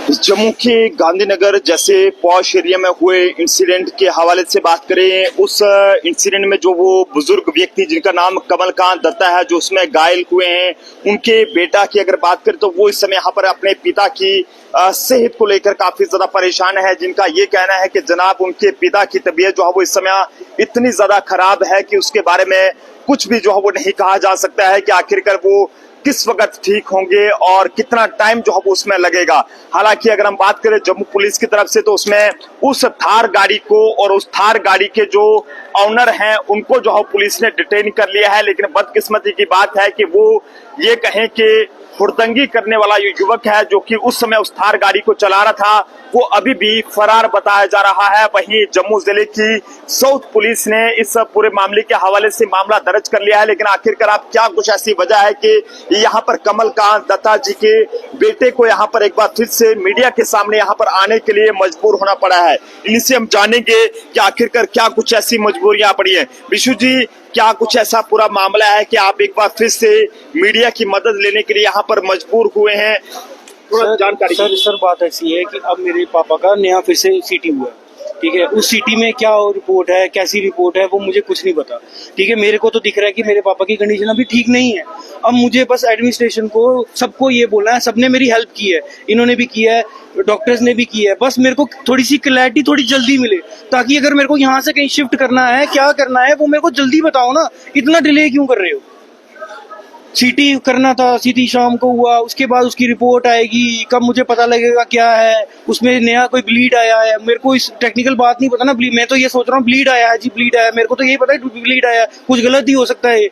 जम्मू के गांधीनगर जैसे posh area में हुए इंसिडेंट के हवाले से बात करें, उस इंसिडेंट में जो वो बुजुर्ग व्यक्ति जिनका नाम कमलकांत दत्ता है, जो उसमें घायल हुए हैं, उनके बेटा की अगर बात करें तो वो इस समय यहाँ पर अपने पिता की सेहत को लेकर काफी ज्यादा परेशान है। जिनका ये कहना है कि जनाब उनके पिता की तबीयत जो है वो इस समय इतनी ज्यादा खराब है कि उसके बारे में कुछ भी जो है वो नहीं कहा जा सकता है कि आखिरकार वो किस वक्त ठीक होंगे और कितना टाइम जो है वो उसमें लगेगा। हालांकि अगर हम बात करें जम्मू पुलिस की तरफ से तो उसमें उस थार गाड़ी को और उस थार गाड़ी के जो ऑनर हैं उनको जो है पुलिस ने डिटेन कर लिया है। लेकिन बदकिस्मती की बात है कि वो ये कहें कि हुड़दंगी करने वाला ये युवक है जो कि उस समय उस थार गाड़ी को चला रहा था, वो अभी भी फरार बताया जा रहा है। वहीं जम्मू जिले की साउथ पुलिस ने इस पूरे मामले के हवाले से मामला दर्ज कर लिया है। लेकिन आखिरकार आप क्या कुछ ऐसी वजह है कि यहाँ पर कमलकांत दत्ता जी के बेटे को यहाँ पर एक बार फिर से मीडिया के सामने यहाँ पर आने के लिए मजबूर होना पड़ा है, इनसे हम जानेंगे कि आखिरकार क्या कुछ ऐसी मजबूरियां पड़ी है। विशु जी, क्या कुछ ऐसा पूरा मामला है कि आप एक बार फिर से मीडिया की मदद लेने के लिए यहाँ पर मजबूर हुए हैं? थोड़ा जानकारी। सर बात ऐसी है कि अब मेरे पापा का नया फिर से सीटी हुआ है, ठीक है। उस सिटी में क्या रिपोर्ट है, कैसी रिपोर्ट है, वो मुझे कुछ नहीं पता, ठीक है। मेरे को तो दिख रहा है कि मेरे पापा की कंडीशन अभी ठीक नहीं है। अब मुझे बस एडमिनिस्ट्रेशन को सबको ये बोलना है, सबने मेरी हेल्प की है, इन्होंने भी किया है, डॉक्टर्स ने भी किया है। बस मेरे को थोड़ी सी क्लैरिटी थोड़ी जल्दी मिले, ताकि अगर मेरे को यहाँ से कहीं शिफ्ट करना है, क्या करना है, वो मेरे को जल्दी बताओ ना। इतना डिले क्यों कर रहे हो? सीटी करना था, सीटी शाम को हुआ, उसके बाद उसकी रिपोर्ट आएगी, कब मुझे पता लगेगा क्या है उसमें। नया कोई ब्लीड आया है, मेरे को इस टेक्निकल बात नहीं पता ना। मैं तो ये सोच रहा हूँ ब्लीड आया है जी, ब्लीड आया है, मेरे को तो यही पता है ब्लीड आया है, कुछ गलत ही हो सकता है।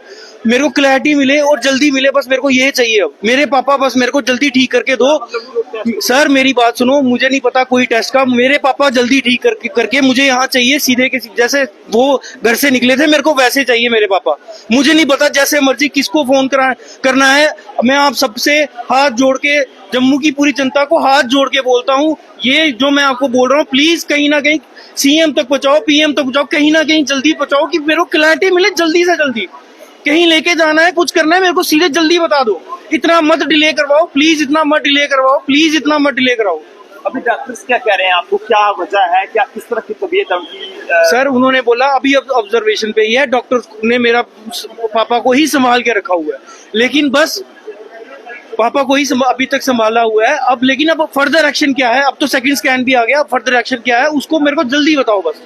मेरे को क्लैरिटी मिले और जल्दी मिले, बस मेरे को ये चाहिए। अब मेरे पापा बस मेरे को जल्दी ठीक करके दो। सर मेरी बात सुनो, मुझे नहीं पता कोई टेस्ट का, मेरे पापा जल्दी ठीक करके मुझे यहाँ चाहिए सीधे के, जैसे वो घर से निकले थे मेरे को वैसे चाहिए मेरे पापा। मुझे नहीं पता, जैसे मर्जी किसको फोन करना है। मैं आप सबसे हाथ जोड़ के, जम्मू की पूरी जनता को हाथ जोड़ के बोलता हूँ, ये जो मैं आपको बोल रहा हूँ, प्लीज कहीं ना कहीं सीएम तक पहुंचाओ, पीएम तक पहुंचाओ, कहीं ना कहीं जल्दी पहुंचाओ कि मेरे को क्लैरिटी मिले जल्दी से जल्दी। कहीं लेके जाना है, कुछ करना है, मेरे को सीधे जल्दी बता दो। इतना मत डिले करवाओ प्लीज, इतना मत डिले करवाओ प्लीज, इतना मत डिले कराओ। अभी डॉक्टर्स क्या कह रहे हैं आपको, क्या वजह है, क्या किस तरह की तबीयत उनकी? सर उन्होंने बोला अभी अब ऑब्जर्वेशन पे ही है, डॉक्टर ने मेरा पापा को ही संभाल के रखा हुआ है, लेकिन बस पापा को ही अभी तक संभाला हुआ है। अब लेकिन अब फर्दर एक्शन क्या है? अब तो सेकंड स्कैन भी आ गया, अब फर्दर एक्शन क्या है उसको मेरे को जल्दी बताओ बस।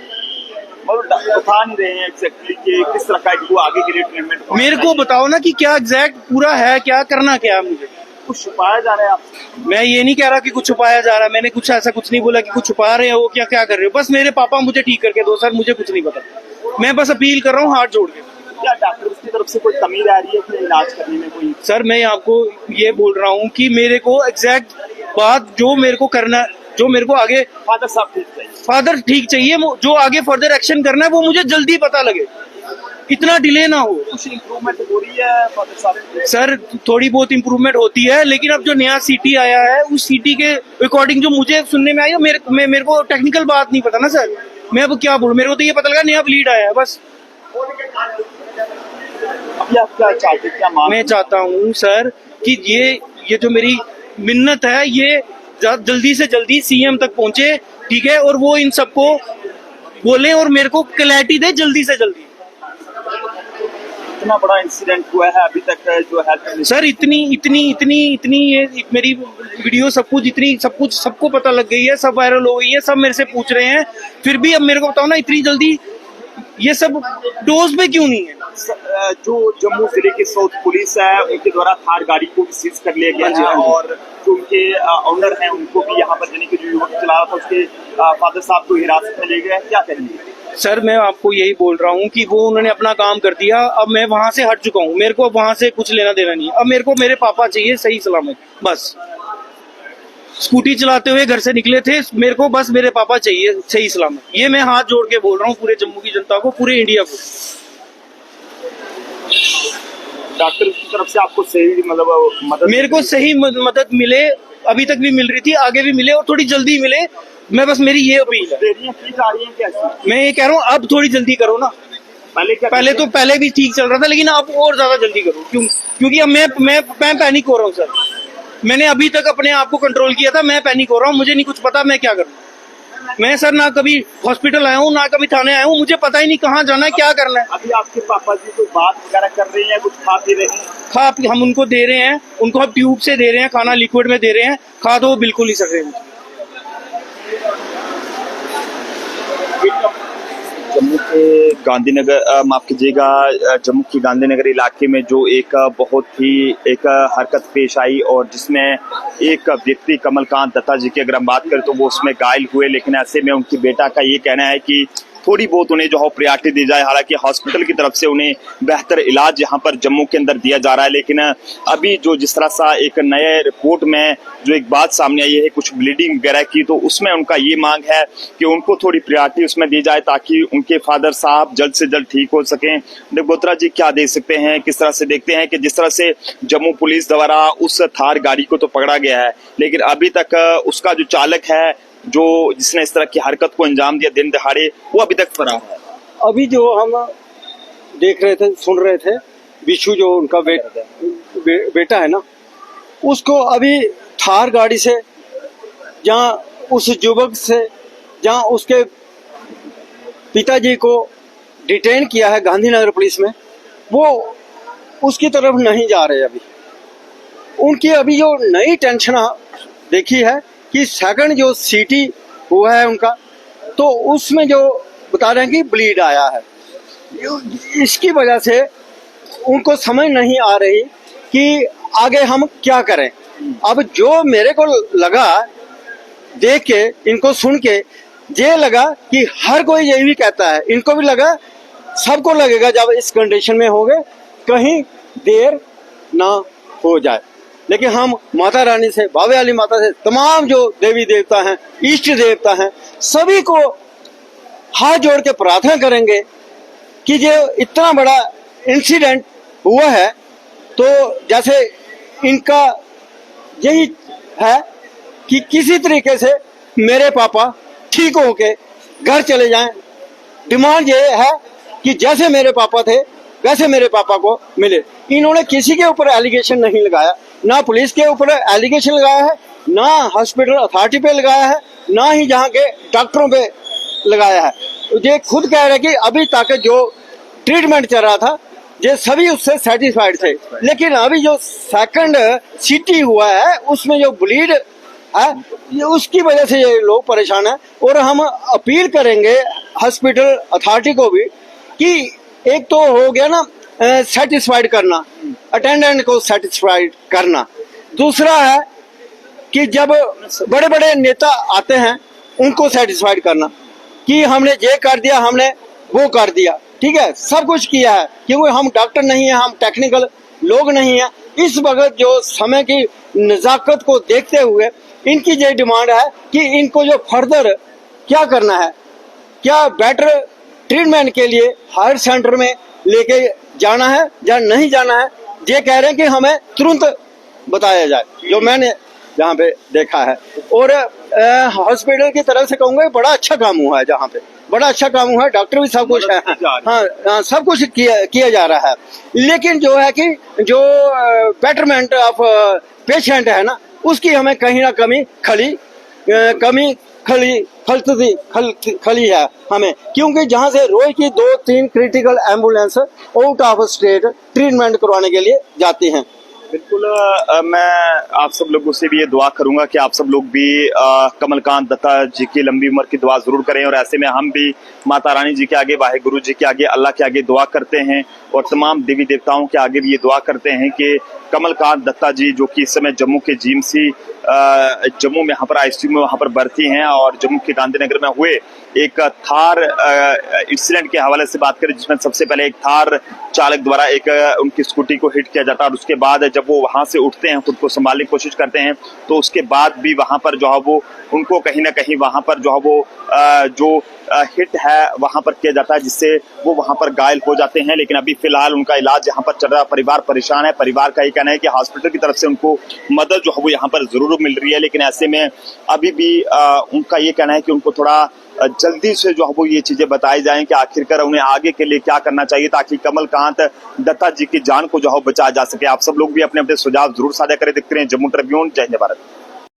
बता नहीं रहे हैं एग्जैक्टली कि किस तरह का आगे के लिए ट्रीटमेंट। मेरे को बताओ ना कि क्या एग्जैक्ट पूरा है, क्या करना क्या है मुझे। कुछ छुपाया जा रहा है आपसे? मैं ये नहीं कह रहा कि कुछ छुपाया जा रहा है, मैंने कुछ ऐसा कुछ नहीं बोला कि कुछ छुपा रहे हो, क्या क्या कर रहे हो। बस मेरे पापा मुझे ठीक करके दो सर, मुझे कुछ नहीं पता, मैं बस अपील कर रहा हूँ हाथ जोड़ के। क्या डॉक्टर्स की तरफ से कोई कमी रह रही है कि इलाज करने में कोई? सर मैं आपको ये बोल रहा हूँ कि मेरे को एग्जैक्ट बात जो मेरे को करना, जो मेरे को आगे फादर साहब ठीक चाहिए, फादर ठीक चाहिए, जो आगे फर्दर एक्शन करना है वो मुझे जल्दी पता लगे, इतना डिले ना हो। कुछ इम्प्रूवमेंट हो रही है फादर साहब? सर थोड़ी बहुत इम्प्रूवमेंट होती है, लेकिन अब जो नया सिटी आया है उस सिटी के अकॉर्डिंग जो मुझे सुनने में आई है, मेरे को टेक्निकल बात नहीं पता ना सर, मैं अब क्या बोलूं। मेरे को तो ये पता लगा नया ब्लीड आया है बस। अभी आप क्या चाहते, क्या मांग? मैं चाहता हूँ सर कि ये जो मेरी मिन्नत है ये जल्दी से जल्दी सीएम तक पहुंचे, ठीक है, और वो इन सबको बोले और मेरे को क्लैरिटी दे जल्दी से जल्दी। इतना बड़ा इंसिडेंट हुआ है अभी तक जो है सर, इतनी ये मेरी वीडियो सब कुछ सबको पता लग गई है, सब वायरल हो गई है, सब मेरे से पूछ रहे हैं, फिर भी अब मेरे को बताओ ना इतनी जल्दी ये सब डोज पे क्यों नहीं है? जो जम्मू जिले की साउथ पुलिस है उनके द्वारा थार गाड़ी को सीज कर लिया गया है और जो उनके ऑनर हैं उनको भी यहाँ पर जाने के जो युवक चला रहा था उसके फादर साहब को हिरासत में ले गए। क्या कहेंगे? सर मैं आपको यही बोल रहा हूँ कि वो उन्होंने अपना काम कर दिया, अब मैं वहां से हट चुका हूँ, मेरे को अब वहां से कुछ लेना देना नहीं। अब मेरे को मेरे पापा चाहिए सही सलामत, बस। स्कूटी चलाते हुए घर से निकले थे, मेरे को बस मेरे पापा चाहिए सही सलामत। ये मैं हाथ जोड़ के बोल रहा हूँ पूरे जम्मू की जनता को, पूरे इंडिया को। डॉक्टर की तरफ से आपको सही मतलब मदद, मेरे को सही मदद मिले, अभी तक भी मिल रही थी, आगे भी मिले और थोड़ी जल्दी मिले, मैं बस मेरी ये अपील है। देरियां की जा रही हैं कैसे? मैं ये कह रहा हूँ अब थोड़ी जल्दी करो ना। पहले भी ठीक चल रहा था, लेकिन अब और ज्यादा जल्दी करो, क्योंकि अब मैं पैनिक हो रहा हूँ सर। मैंने अभी तक अपने आप को कंट्रोल किया था, मैं पैनिक हो रहा हूँ, मुझे नहीं कुछ पता मैं क्या करूँ। मैं सर ना कभी हॉस्पिटल आया हूँ ना कभी थाने आया हूँ, मुझे पता ही नहीं कहाँ जाना है क्या करना है। अभी आपके पापा जी कोई बात वगैरह कर रहे हैं या कुछ खा पी रहे हैं? हम उनको दे रहे हैं, उनको हम ट्यूब से दे रहे हैं, खाना लिक्विड में दे रहे हैं, खा तो वो बिल्कुल नहीं सक रहे हैं। जम्मू के गांधीनगर माफ कीजिएगा, जम्मू के गांधीनगर इलाके में जो एक बहुत ही एक हरकत पेश आई और जिसमें एक व्यक्ति कमलकांत दत्ता जी की अगर हम बात करें तो वो उसमें घायल हुए, लेकिन ऐसे में उनकी बेटा का ये कहना है कि थोड़ी बहुत उन्हें जो है प्रायोरिटी दी जाए। हालांकि हॉस्पिटल की तरफ से उन्हें बेहतर इलाज यहाँ पर जम्मू के अंदर दिया जा रहा है, लेकिन अभी जो जिस तरह सा एक नए रिपोर्ट में जो एक बात सामने आई है कुछ ब्लीडिंग वगैरह की, तो उसमें उनका ये मांग है कि उनको थोड़ी प्रायोरिटी उसमें दी जाए ताकि उनके फादर साहब जल्द से जल्द ठीक हो सकें। बोत्रा जी क्या देख सकते हैं, किस तरह से देखते हैं कि जिस तरह से जम्मू पुलिस द्वारा उस थार गाड़ी को तो पकड़ा गया है, लेकिन अभी तक उसका जो चालक है जो जिसने इस तरह की हरकत को अंजाम दिया दिन दहाड़े, वो अभी तक फरार है। अभी जो हम देख रहे थे, सुन रहे थे, बिच्छू जो उनका बेटा है ना, उसको अभी थार गाड़ी से जहाँ उस युवक से जहाँ उसके पिताजी को डिटेन किया है गांधीनगर पुलिस में, वो उसकी तरफ नहीं जा रहे। अभी उनकी अभी जो नई टेंशन देखी है कि सेकंड जो सीटी हुआ है उनका, तो उसमें जो बता रहे हैं कि ब्लीड आया है, इसकी वजह से उनको समझ नहीं आ रही कि आगे हम क्या करें। अब जो मेरे को लगा देख के, इनको सुन के ये लगा कि हर कोई यही भी कहता है, इनको भी लगा, सबको लगेगा जब इस कंडीशन में होंगे कहीं देर ना हो जाए। लेकिन हम माता रानी से, बावे वाली माता से, तमाम जो देवी देवता हैं, इष्ट देवता हैं, सभी को हाथ जोड़ के प्रार्थना करेंगे कि जो इतना बड़ा इंसिडेंट हुआ है, तो जैसे इनका यही है कि किसी तरीके से मेरे पापा ठीक होके घर चले जाएं। डिमांड ये है कि जैसे मेरे पापा थे वैसे मेरे पापा को मिले। इन्होंने किसी के ऊपर एलिगेशन नहीं लगाया, ना पुलिस के ऊपर एलिगेशन लगाया है, ना हॉस्पिटल अथॉरिटी पे लगाया है, ना ही जहाँ के डॉक्टरों पे लगाया है। ये खुद कह रहे कि अभी तक जो ट्रीटमेंट चल रहा था ये सभी उससे सेटिस्फाइड थे, लेकिन अभी जो सेकंड सीटी हुआ है उसमें जो ब्लीड है, ये उसकी वजह से ये लोग परेशान है। और हम अपील करेंगे हॉस्पिटल अथॉरिटी को भी कि एक तो हो गया ना सेटिस्फाइड करना, अटेंडेंट को सेटिस्फाइड करना, दूसरा है कि जब बड़े बड़े नेता आते हैं उनको सेटिस्फाइड करना कि हमने ये कर दिया, हमने वो कर दिया, ठीक है, सब कुछ किया है, क्योंकि हम डॉक्टर नहीं है, हम टेक्निकल लोग नहीं है। इस वक्त जो समय की नजाकत को देखते हुए इनकी ये डिमांड है कि इनको जो फर्दर क्या करना है, क्या बेटर ट्रीटमेंट के लिए हायर सेंटर में लेके जाना है या नहीं जाना है, ये कह रहे हैं कि हमें तुरंत बताया जाए, जो मैंने यहाँ पे देखा है। और हॉस्पिटल की तरफ से कहूँगा बड़ा अच्छा काम हुआ है, जहाँ पे बड़ा अच्छा काम हुआ है, डॉक्टर भी सब कुछ है, हाँ सब कुछ किया जा रहा है। लेकिन जो है कि जो बेटरमेंट ऑफ पेशेंट है ना, उसकी हमें कहीं ना खली है हमें, क्योंकि जहाँ से रोज की 2-3 critical ambulance out of state treatment करवाने के लिए जाती हैं। बिल्कुल, मैं आप सब लोगों से भी ये दुआ करूंगा कि आप सब लोग भी कमलकांत दत्ता जी की लंबी उम्र की दुआ जरूर करें, और ऐसे में हम भी माता रानी जी के आगे, वाहेगुरु जी के आगे, अल्लाह के आगे दुआ करते हैं और तमाम देवी देवताओं के आगे भी ये दुआ करते हैं कि कमलकांत दत्ता जी जो कि इस समय जम्मू के जीएमसी जम्मू में यहाँ पर आईसीयू में वहाँ पर भर्ती हैं, और जम्मू के गांधीनगर में हुए एक थार इंसिडेंट के हवाले से बात करें, जिसमें सबसे पहले एक थार चालक द्वारा एक उनकी स्कूटी को हिट किया जाता है, और उसके बाद जब वो वहां से उठते हैं, खुद को संभालने की कोशिश करते हैं, तो उसके बाद भी वहां पर जो है वो उनको कहीं ना कहीं वहां पर जो है वो जो हिट है वहां पर किया जाता है, जिससे वो वहां पर घायल हो जाते हैं। लेकिन अभी फिलहाल उनका इलाज यहाँ पर चल रहा है, परिवार परेशान है। परिवार का ये कहना है कि हॉस्पिटल की तरफ से उनको मदद जो है वो यहाँ पर जरूर मिल रही है, लेकिन ऐसे में अभी भी उनका ये कहना है कि उनको थोड़ा जल्दी से जो है वो ये चीजें बताई जाएं कि आखिरकार उन्हें आगे के लिए क्या करना चाहिए ताकि कमलकांत दत्ता जी की जान को जो है बचाया जा सके। आप सब लोग भी अपने अपने सुझाव जरूर साझा करें। देखते रहे जम्मू ट्रिब्यून। जय हिंद भारत।